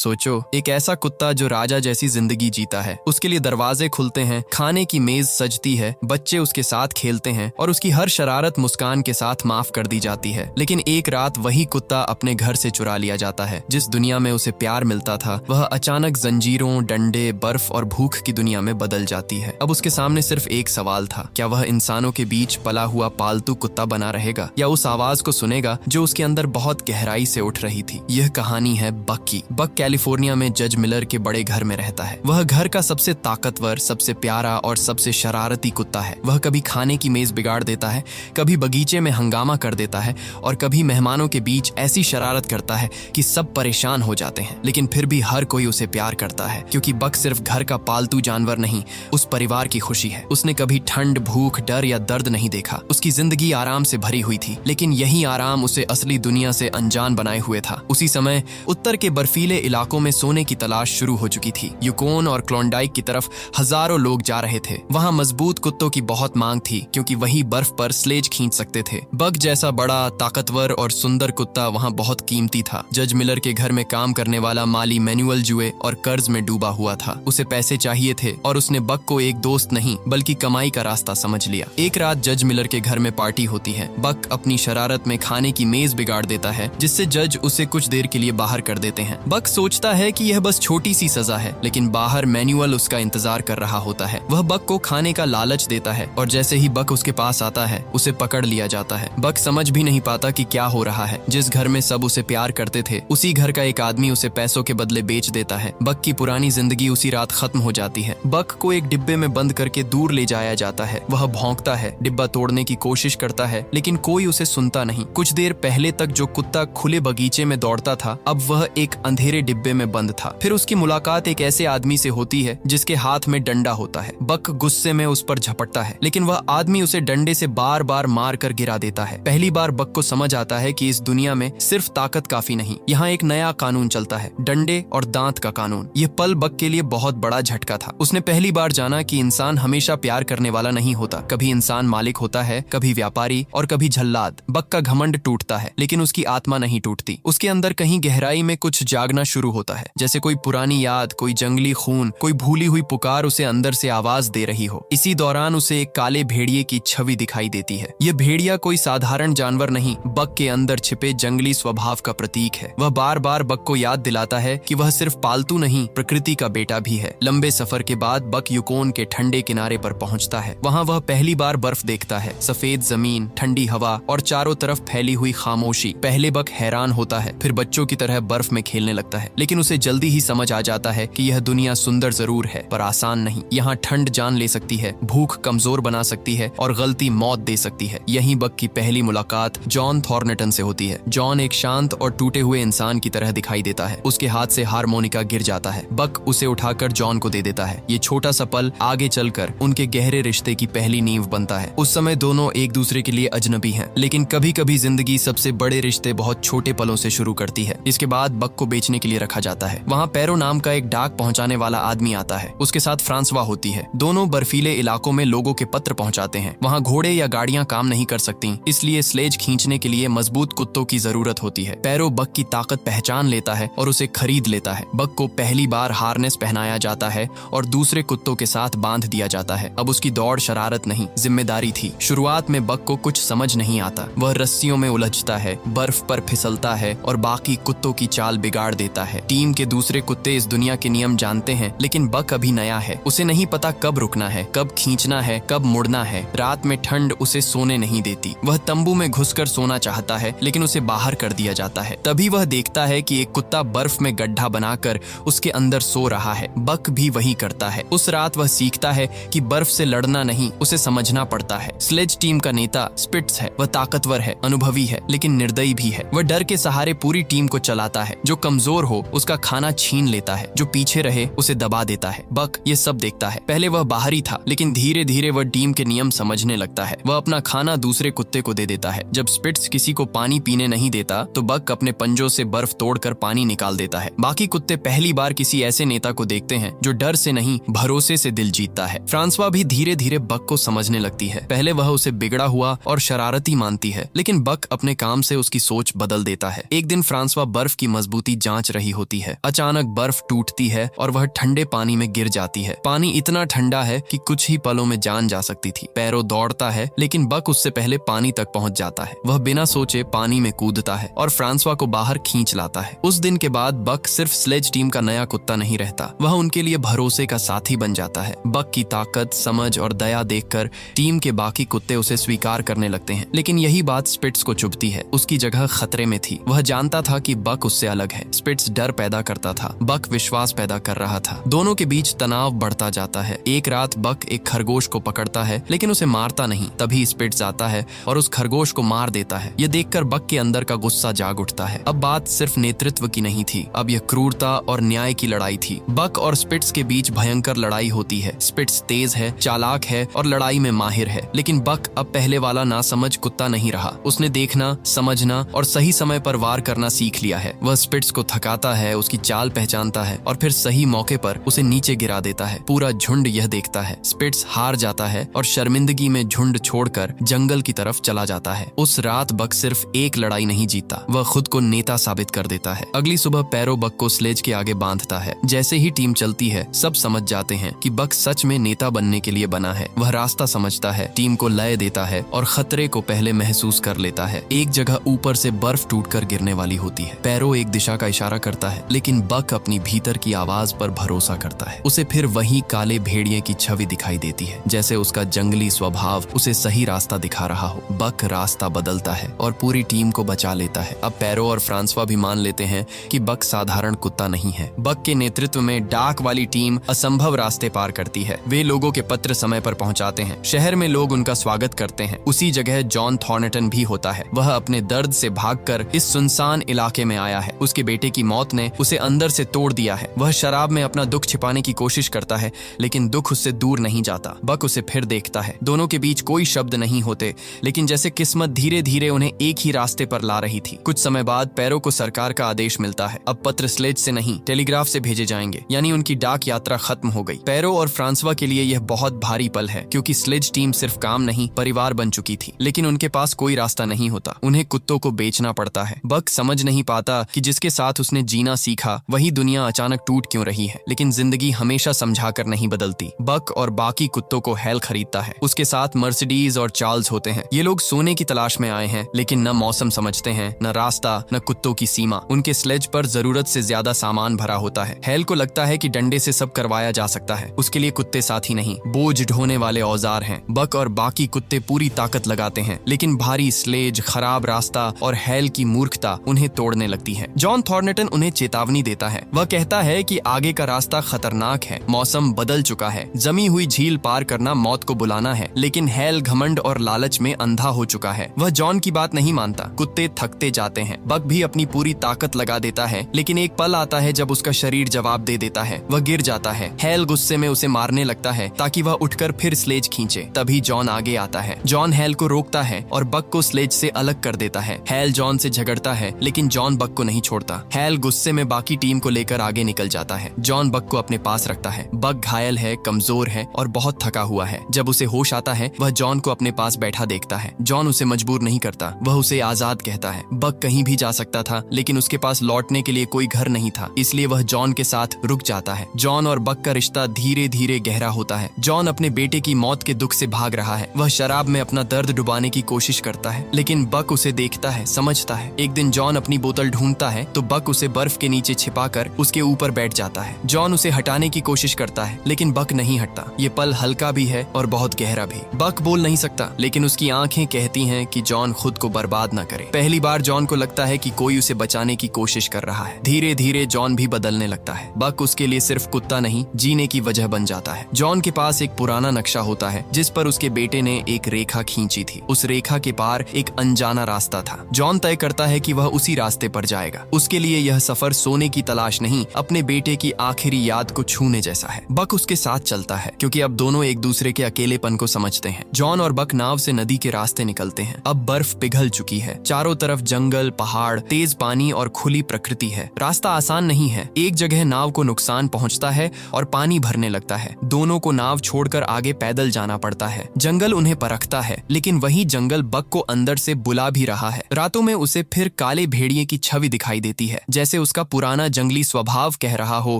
सोचो, एक ऐसा कुत्ता जो राजा जैसी जिंदगी जीता है, उसके लिए दरवाजे खुलते हैं, खाने की मेज सजती है, बच्चे उसके साथ खेलते हैं और उसकी हर शरारत मुस्कान के साथ माफ कर दी जाती है। लेकिन एक रात वही कुत्ता अपने घर से चुरा लिया जाता है। जिस दुनिया में उसे प्यार मिलता था, वह अचानक जंजीरों, डंडे, बर्फ और भूख की दुनिया में बदल जाती है। अब उसके सामने सिर्फ एक सवाल था, क्या वह इंसानों के बीच पला हुआ पालतू कुत्ता बना रहेगा या उस आवाज को सुनेगा जो उसके अंदर बहुत गहराई से उठ रही थी। यह कहानी है बक की। बक कैलिफोर्निया में जज मिलर के बड़े घर में रहता है। वह घर का सबसे ताकतवर, सबसे प्यारा और सबसे शरारती कुत्ता है। वह कभी खाने की मेज बिगाड़ देता है, कभी बगीचे में हंगामा कर देता है और कभी मेहमानों के बीच ऐसी शरारत करता है कि सब परेशान हो जाते हैं। लेकिन फिर भी हर कोई उसे प्यार करता है, क्योंकि बक सिर्फ घर का पालतू जानवर नहीं, उस परिवार की खुशी है। उसने कभी ठंड, भूख, डर या दर्द नहीं देखा। उसकी जिंदगी आराम से भरी हुई थी, लेकिन यही आराम उसे असली दुनिया से अनजान बनाए हुए था। उसी समय उत्तर के बर्फीले इलाकों में सोने की तलाश शुरू हो चुकी थी। यूकोन और क्लोंडाइक की तरफ हजारों लोग जा रहे थे। वहां मजबूत कुत्तों की बहुत मांग थी, क्योंकि वही बर्फ पर स्लेज खींच सकते थे। बक जैसा बड़ा, ताकतवर और सुंदर कुत्ता वहां बहुत कीमती था। जज मिलर के घर में काम करने वाला माली मैनुअल जुए और कर्ज में डूबा हुआ था। उसे पैसे चाहिए थे और उसने बक को एक दोस्त नहीं बल्कि कमाई का रास्ता समझ लिया। एक रात जज मिलर के घर में पार्टी होती है। बक अपनी शरारत में खाने की मेज बिगाड़ देता है, जिससे जज उसे कुछ देर के लिए बाहर कर देते हैं। बक सोचता है कि यह बस छोटी सी सजा है, लेकिन बाहर मैनुअल उसका इंतजार कर रहा होता है। वह बक को खाने का लालच देता है और जैसे ही बक उसके पास आता है, उसे पकड़ लिया जाता है। बक समझ भी नहीं पाता कि क्या हो रहा है। जिस घर में सब उसे प्यार करते थे, उसी घर का एक आदमी उसे पैसों के बदले बेच देता है। बक की पुरानी जिंदगी उसी रात खत्म हो जाती है। बक को एक डिब्बे में बंद करके दूर ले जाया जाता है। वह भौंकता है, डिब्बा तोड़ने की कोशिश करता है, लेकिन कोई उसे सुनता नहीं। कुछ देर पहले तक जो कुत्ता खुले बगीचे में दौड़ता था, अब वह एक अंधेरे डिब्बे में बंद था। फिर उसकी मुलाकात एक ऐसे आदमी से होती है जिसके हाथ में डंडा होता है। बक गुस्से में उस पर झपटता है, लेकिन वह आदमी उसे डंडे से बार बार मार कर गिरा देता है। पहली बार बक को समझ आता है कि इस दुनिया में सिर्फ ताकत काफी नहीं, यहाँ एक नया कानून चलता है, डंडे और दांत का कानून। यह पल बक के लिए बहुत बड़ा झटका था। उसने पहली बार जाना कि इंसान हमेशा प्यार करने वाला नहीं होता। कभी इंसान मालिक होता है, कभी व्यापारी और कभी जल्लाद। बक का घमंड टूटता है, लेकिन उसकी आत्मा नहीं टूटती। उसके अंदर कहीं गहराई में कुछ जागना शुरू होता है, जैसे कोई पुरानी याद, कोई जंगली खून, कोई भूली हुई पुकार उसे अंदर से आवाज दे रही हो। इसी दौरान उसे एक काले भेड़िए की छवि दिखाई देती है। यह भेड़िया कोई साधारण जानवर नहीं, बक के अंदर छिपे जंगली स्वभाव का प्रतीक है। वह बार बार बक को याद दिलाता है कि वह सिर्फ पालतू नहीं, प्रकृति का बेटा भी है। लंबे सफर के बाद बक यूकोन के ठंडे किनारे पर पहुंचता है। वहां वह पहली बार बर्फ देखता है, सफेद जमीन, ठंडी हवा और चारों तरफ फैली हुई खामोशी। पहले बक हैरान होता है, फिर बच्चों की तरह बर्फ में खेलने लगता है, लेकिन उसे जल्दी ही समझ आ जाता है कि यह दुनिया सुंदर जरूर है, पर आसान नहीं। यहाँ ठंड जान ले सकती है, भूख कमजोर बना सकती है और गलती मौत दे सकती है। यहीं बक की पहली मुलाकात जॉन थॉर्नटन से होती है। जॉन एक शांत और टूटे हुए इंसान की तरह दिखाई देता है। उसके हाथ से हारमोनिका गिर जाता है। बक उसे उठाकर जॉन को दे देता है। ये छोटा सा पल आगे चलकर उनके गहरे रिश्ते की पहली नींव बनता है। उस समय दोनों एक दूसरे के लिए अजनबी हैं, लेकिन कभी कभी जिंदगी सबसे बड़े रिश्ते बहुत छोटे पलों से शुरू करती है। इसके बाद बक को बेचने के लिए रखा जाता है। वहाँ पैरो नाम का एक डाक पहुंचाने वाला आदमी आता है। उसके साथ फ्रांसवा होती है। दोनों बर्फीले इलाकों में लोगों के पत्र पहुंचाते हैं। वहाँ घोड़े या गाड़ियां काम नहीं कर सकती, इसलिए स्लेज खींचने के लिए मजबूत कुत्तों की जरूरत होती है। पैरो बक की ताकत पहचान लेता है और उसे खरीद लेता है। बक को पहली बार हार्नेस पहनाया जाता है और दूसरे कुत्तों के साथ बांध दिया जाता है। अब उसकी दौड़ शरारत नहीं, जिम्मेदारी थी। शुरुआत में बक को कुछ समझ नहीं आता। वह रस्सियों में उलझता है, बर्फ पर फिसलता है और बाकी कुत्तों की चाल बिगाड़ देता है। टीम के दूसरे कुत्ते इस दुनिया के नियम जानते हैं, लेकिन बक अभी नया है। उसे नहीं पता कब रुकना है, कब खींचना है, कब मुड़ना है। रात में ठंड उसे सोने नहीं देती। वह तंबू में घुसकर सोना चाहता है, लेकिन उसे बाहर कर दिया जाता है। तभी वह देखता है कि एक कुत्ता बर्फ में गड्ढा बनाकर उसके अंदर सो रहा है। बक भी वही करता है। उस रात वह सीखता है कि बर्फ से लड़ना नहीं, उसे समझना पड़ता है। स्लेज टीम का नेता स्पिट्स है। वह ताकतवर है, अनुभवी है, लेकिन निर्दयी भी है। वह डर के सहारे पूरी टीम को चलाता है। जो कमजोर हो उसका खाना छीन लेता है, जो पीछे रहे उसे दबा देता है। बक ये सब देखता है। पहले वह बाहरी था, लेकिन धीरे धीरे वह टीम के नियम समझने लगता है। वह अपना खाना दूसरे कुत्ते को दे देता है। जब स्पिट्स किसी को पानी पीने नहीं देता, तो बक अपने पंजों से बर्फ तोड़कर पानी निकाल देता है। बाकी कुत्ते पहली बार किसी ऐसे नेता को देखते हैं जो डर से नहीं, भरोसे से दिल जीतता है। फ्रांसवा भी धीरे धीरे बक को समझने लगती है। पहले वह उसे बिगड़ा हुआ और शरारती मानती है, लेकिन बक अपने काम से उसकी सोच बदल देता है। एक दिन फ्रांसवा बर्फ की मजबूती जांच रही होती है। अचानक बर्फ टूटती है और वह ठंडे पानी में गिर जाती है। पानी इतना ठंडा है कि कुछ ही पलों में जान जा सकती थी। पैरो दौड़ता है लेकिन बक उससे पहले पानी तक पहुंच जाता है। वह बिना सोचे पानी में कूदता है और फ्रांसवा को बाहर खींच लाता है। उस दिन के बाद बक सिर्फ स्लेज टीम का नया कुत्ता नहीं रहता, वह उनके लिए भरोसे का साथी बन जाता है। बक की ताकत, समझ और दया देखकर टीम के बाकी कुत्ते उसे स्वीकार करने लगते हैं। लेकिन यही बात स्पिट्स को चुभती है। उसकी जगह खतरे में थी। वह जानता था कि बक उससे अलग है। स्पिट्स डर पैदा करता था, बक विश्वास पैदा कर रहा था। दोनों के बीच तनाव बढ़ता जाता है। एक रात बक एक खरगोश को पकड़ता है लेकिन उसे मारता नहीं। तभी स्पिट्स आता है और उस खरगोश को मार देता है। यह देखकर बक के अंदर का गुस्सा जाग उठता है। अब बात सिर्फ नेतृत्व की नहीं थी, अब यह क्रूरता और न्याय की लड़ाई थी। बक और स्पिट्स के बीच भयंकर लड़ाई होती है। स्पिट्स तेज है, चालाक है और लड़ाई में माहिर है, लेकिन बक अब पहले वाला नासमझ कुत्ता नहीं रहा। उसने देखना, समझना और सही समय पर वार करना सीख लिया है। वह स्पिट्स को थकाता है, उसकी चाल पहचानता है और फिर सही मौके पर उसे नीचे गिरा देता है। पूरा झुंड यह देखता है। स्पिट्स हार जाता है और शर्मिंदगी में झुंड छोड़कर जंगल की तरफ चला जाता है। उस रात बक सिर्फ एक लड़ाई नहीं जीतता, वह खुद को नेता साबित कर देता है। अगली सुबह पैरो बक को स्लेज के आगे बांधता है। जैसे ही टीम चलती है सब समझ जाते हैं कि बक सच में नेता बनने के लिए बना है। वह रास्ता समझता है, टीम को लय देता है और खतरे को पहले महसूस कर लेता है। एक जगह ऊपर से बर्फ टूटकर गिरने वाली होती है। पैरो एक दिशा का इशारा करता है लेकिन बक अपनी भीतर की आवाज पर भरोसा करता है। उसे फिर वही काले भेड़िए की छवि दिखाई देती है, जैसे उसका जंगली स्वभाव उसे सही रास्ता दिखा रहा हो। बक रास्ता बदलता है और पूरी टीम को बचा लेता है। अब पैरो और फ्रांसवा भी मान लेते हैं कि बक साधारण कुत्ता नहीं है। बक के नेतृत्व में डाक वाली टीम असंभव रास्ते पार करती है। वे लोगों के पत्र समय पर पहुंचाते हैं। शहर में लोग उनका स्वागत करते हैं। उसी जगह जॉन थॉर्नटन भी होता है। वह अपने दर्द से भागकर इस सुनसान इलाके में आया है। उसके बेटे की मौत ने उसे अंदर से तोड़ दिया है। वह शराब में अपना दुख छिपाने की कोशिश करता है लेकिन दुख उससे दूर नहीं जाता। बक उसे फिर देखता है। दोनों के बीच कोई शब्द नहीं होते लेकिन जैसे किस्मत धीरे धीरे उन्हें एक ही रास्ते पर ला रही थी। कुछ समय बाद पैरो को सरकार का आदेश मिलता है। अब पत्र स्लेज से नहीं, टेलीग्राफ से भेजे जाएंगे, यानी उनकी डाक यात्रा खत्म हो गई। पैरो और फ्रांसवा के लिए यह बहुत भारी पल है क्योंकि स्लेज टीम सिर्फ काम नहीं, परिवार बन चुकी थी। लेकिन उनके पास कोई रास्ता नहीं होता। उन्हें कुत्तों को बेचना पड़ता है। बक समझ नहीं पाता कि जिसके साथ उसने जीना सीखा वही दुनिया अचानक टूट क्यों रही है। लेकिन जिंदगी हमेशा समझाकर नहीं बदलती। बक और बाकी कुत्तों को हेल खरीदता है। उसके साथ मर्सिडीज और चार्ल्स होते हैं। ये लोग सोने की तलाश में आए हैं लेकिन न मौसम समझते हैं, न रास्ता, न कुत्तों की सीमा। उनके स्लेज पर जरूरत से ज्यादा सामान भरा होता है। हेल को लगता है कि डंडे से सब करवाया जा सकता है। उसके लिए कुत्ते साथी नहीं, बोझ ढोने वाले औजार हैं। बक और बाकी कुत्ते पूरी ताकत लगाते हैं लेकिन भारी स्लेज, खराब रास्ता और हेल की मूर्खता उन्हें तोड़ने लगती है। जॉन थॉर्नटन उन्हें चेतावनी देता है। वह कहता है कि आगे का रास्ता खतरनाक है, मौसम बदल चुका है, जमी हुई झील पार करना मौत को बुलाना है। लेकिन हेल घमंड और लालच में अंधा हो चुका है। वह जॉन की बात नहीं मानता। कुत्ते थकते जाते हैं। बक भी अपनी पूरी ताकत लगा देता है लेकिन एक पल आता है जब उसका शरीर जवाब दे देता है। वह गिर जाता है। हेल गुस्से में उसे मारने लगता है ताकि वह उठकर फिर स्लेज खींचे। तभी जॉन आगे आता है। जॉन हेल को रोकता है और बक को स्लेज से अलग कर देता है। हेल जॉन से झगड़ता है लेकिन जॉन बक को नहीं छोड़ता। हेल गुस्से में बाकी टीम को लेकर आगे निकल जाता है। जॉन बक को अपने पास रखता है। बक घायल है, कमजोर है और बहुत थका हुआ है। जब उसे होश आता है वह जॉन को अपने पास बैठा देखता है। जॉन उसे मजबूर नहीं करता, वह उसे आजाद कहता है। बक कहीं भी जा सकता था लेकिन उसके पास लौटने के लिए कोई घर नहीं था, इसलिए वह जॉन के साथ रुक जाता है। जॉन और बक का रिश्ता धीरे धीरे गहरा होता है। जॉन अपने बेटे की मौत के दुख से भाग रहा है। वह शराब में अपना दर्द डुबाने की कोशिश करता है लेकिन बक उसे देखता है, समझता है। एक दिन जॉन अपनी बोतल ढूंढता है तो बक उसे बर्फ के नीचे छिपाकर उसके ऊपर बैठ जाता है। जॉन उसे हटाने की कोशिश करता है लेकिन बक नहीं हटता। ये पल हल्का भी है और बहुत गहरा भी। बक बोल नहीं सकता लेकिन उसकी आंखें कहती हैं कि जॉन खुद को बर्बाद न करे। पहली बार जॉन को लगता है कि कोई उसे बचाने की कोशिश कर रहा है। धीरे धीरे जॉन भी बदलने लगता है। बक उसके लिए सिर्फ कुत्ता नहीं, जीने की वजह बन जाता है। जॉन के पास एक पुराना नक्शा होता है जिस पर उसके बेटे ने एक रेखा खींची थी। उस रेखा के पार एक अनजाना रास्ता था। जॉन तय करता है कि वह उसी रास्ते पर जाएगा। उसके लिए यह सफर सोने की तलाश नहीं, अपने बेटे की आखिरी याद को छूने जैसा है। बक उसके साथ चलता है क्योंकि अब दोनों एक दूसरे के अकेलेपन को समझते हैं। जॉन और बक नाव से नदी के रास्ते निकलते हैं। अब बर्फ पिघल चुकी है। चारों तरफ जंगल, पहाड़, तेज पानी और खुली प्रकृति है। रास्ता आसान नहीं है। एक जगह नाव को नुकसान पहुंचता है और पानी भरने लगता है। दोनों को नाव छोड़कर आगे पैदल जाना पड़ता है। जंगल उन्हें परखता है लेकिन वही जंगल बक को अंदर से बुला भी रहा है। रातों में उसे फिर काले भेड़िए की छवि दिखाई देती है, जैसे उसका पुराना जंगली स्वभाव कह रहा हो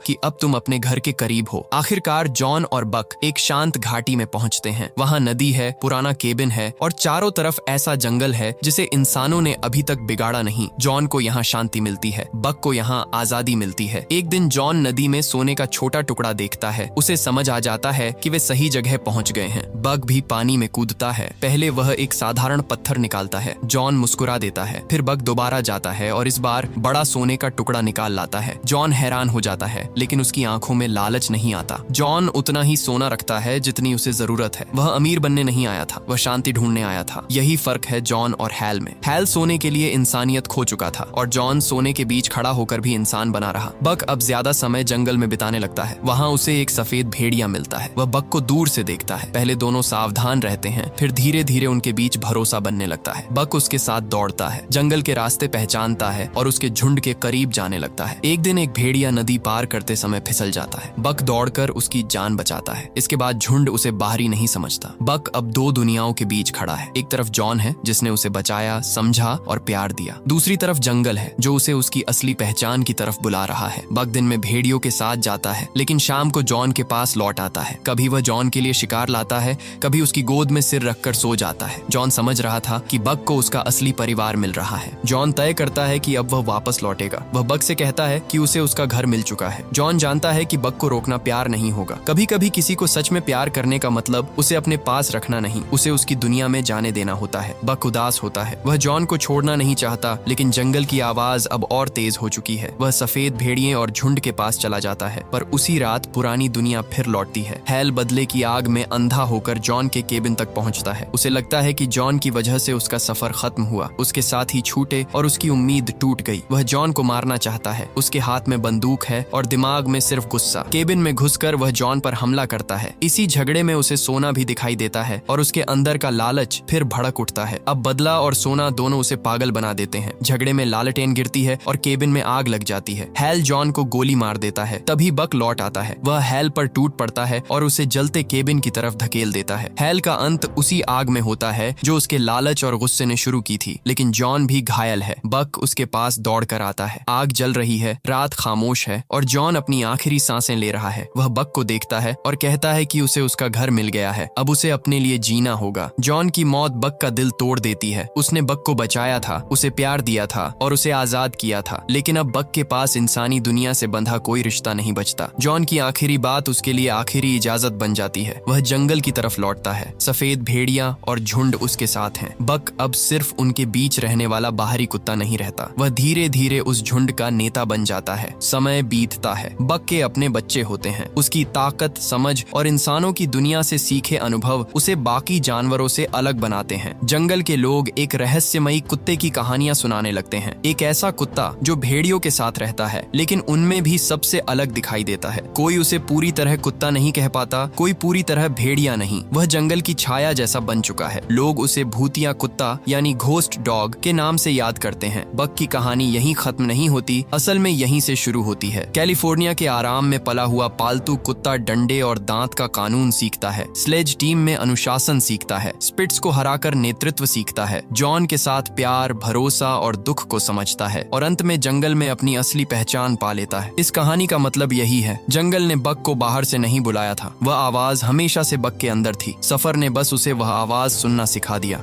कि अब तुम अपने घर के करीब हो। आखिरकार जॉन और बक एक शांत घाटी में पहुंचते हैं। वहां नदी है, पुराना केबिन है और चारों तरफ ऐसा जंगल है जिसे इंसानों ने अभी तक बिगाड़ा नहीं। जॉन को यहाँ शांति मिलती है, बक को यहाँ आजादी मिलती है। एक दिन जॉन नदी में सोने का छोटा टुकड़ा देखता है। उसे समझ आ जाता है कि वे सही जगह पहुंच गए हैं। बक भी पानी में कूदता है। पहले वह एक साधारण पत्थर निकालता है। जॉन मुस्कुरा देता है। फिर बक दोबारा जाता है और इस बार बड़ा सोने का टुकड़ा निकाल लाता है। जॉन हैरान हो जाता है, लेकिन उसकी आंखों में लालच नहीं आता। जॉन उतना ही सोना रखता है जितनी उसे जरूरत है। वह अमीर बनने नहीं आया था, वह शांति ढूंढने आया था। यही फर्क है जॉन और हैल में। हैल सोने के लिए इंसानियत खो चुका था और जॉन सोने के बीच खड़ा होकर भी इंसान बना रहा। बक अब ज्यादा समय जंगल में बिताने लगता है। वहाँ उसे एक सफेद भेड़िया मिलता है। वह बक को दूर से देखता है। पहले दोनों सावधान रहते हैं, फिर धीरे धीरे उनके बीच भरोसा बनने लगता है। बक उसके साथ दौड़ता है, जंगल के रास्ते पहचानता है और उसके झुंड के करीब जाने लगता है। एक दिन एक भेड़िया नदी पार करते समय फिसल जाता है। बक दौड़कर उसकी जान बचाता है। इसके बाद झुंड उसे बाहरी नहीं समझता। बक अब दो दुनियाओं के बीच खड़ा है। एक तरफ जॉन है जिसने उसे बचाया, समझा और प्यार दिया। दूसरी तरफ जंगल है जो उसे उसकी असली पहचान की तरफ बुला रहा है। बक दिन में भेड़ियों के साथ जाता है, लेकिन शाम को जॉन के पास लौट आता है। कभी वह जॉन के लिए शिकार लाता है, कभी उसकी गोद में सिर रखकर सो जाता है। जॉन समझ रहा था कि बक को उसका असली परिवार मिल रहा है। जॉन तय करता है कि अब वह वापस लौटेगा। वह बक से कहता है कि उसे उसका घर मिल चुका है। जॉन जानता है कि बक को रोकना प्यार नहीं होगा। कभी कभी किसी को सच में प्यार करने का मतलब उसे अपने पास रखना नहीं, उसे उसकी दुनिया में जाने देना होता है। बक उदास होता है। वह जॉन को छोड़ना नहीं चाहता, लेकिन जंगल की आवाज अब और तेज हो चुकी है। वह सफेद भेड़िए और झुंड के पास चला जाता है, पर उसी रात पुरानी दुनिया फिर लौटती है। हैल बदले की आग में अंधा होकर जॉन के केबिन तक पहुंचता है। उसे लगता है कि जॉन की वजह से उसका सफर खत्म हुआ, उसके साथी छूटे और उसकी उम्मीद टूट गई। वह जॉन को मारना चाहता है। उसके हाथ में बंदूक है और दिमाग में सिर्फ गुस्सा। केबिन में घुसकर वह जॉन पर हमला करता है। इसी झगड़े में उसे सोना भी दिखाई देता है और उसके अंदर का लालच फिर भड़क उठता है। अब बदला और सोना दोनों उसे पागल बना देते हैं। झगड़े में लालटेन गिरती है और केबिन में आग लग जाती है। हैल जॉन को गोली मार देता है। तभी बक लौट आता है। वह हैल पर टूट पड़ता है और उसे जलते केबिन की तरफ धकेल देता है। हैल का अंत उसी आग में होता है जो उसके लालच और गुस्से ने शुरू की थी, लेकिन जॉन भी घायल है। बक उसके पास दौड़ कर आता है। आग जल रही है, रात खामोश है और जॉन अपनी आखिरी सांसें ले रहा है। वह बक को देखता है और कहता है कि उसे उसका घर मिल गया है, अब उसे अपने लिए जीना होगा। जॉन की मौत बक का दिल तोड़ देती है। उसने बक को बचाया था, उसे प्यार दिया था और उसे आजाद किया था, लेकिन अब बक के पास इंसानी दुनिया से बंधा कोई रिश्ता नहीं बचता। जॉन की आखिरी बात उसके लिए आखिरी इजाजत बन जाती है। वह जंगल की तरफ लौटता है। सफेद भेड़िया और झुंड उसके साथ हैं। बक अब सिर्फ उनके बीच रहने वाला बाहरी कुत्ता नहीं रहता, वह धीरे धीरे उस झुंड का नेता बन जाता है। समय बीतता है। बक के अपने बच्चे होते हैं। उसकी ताकत, समझ और इंसानों की दुनिया से सीखे अनुभव उसे बाकी जानवरों से अलग बनाते हैं। जंगल के लोग एक रहस्यमयी कुत्ते की कहानियां सुनाने लगते हैं। एक ऐसा कुत्ता जो भेड़ियों के साथ रहता है, लेकिन उनमें भी सबसे अलग दिखाई देता है। कोई उसे पूरी तरह कुत्ता नहीं कह पाता, कोई पूरी तरह भेड़िया नहीं। वह जंगल की छाया जैसा बन चुका है। लोग उसे भूतिया कुत्ता यानी घोस्ट डॉग के नाम से याद करते हैं। बक की कहानी यहीं खत्म नहीं होती, असल में यहीं से शुरू होती है। कैलिफोर्निया के आराम में पला हुआ पालतू कुत्ता डंडे और दांत का कानून सीखता है। स्लेज टीम में अनुशासन सीखता है। स्पिट्स को हराकर नेतृत्व सीखता है। जॉन के साथ प्यार, भरोसा और दुख को समझता है और अंत में जंगल में अपनी असली पहचान पा लेता है। इस कहानी का मतलब यही है, जंगल ने बक को बाहर से नहीं बुलाया था, वह आवाज हमेशा से बक के अंदर थी। सफर ने बस उसे वह आवाज सुनना सिखा दिया।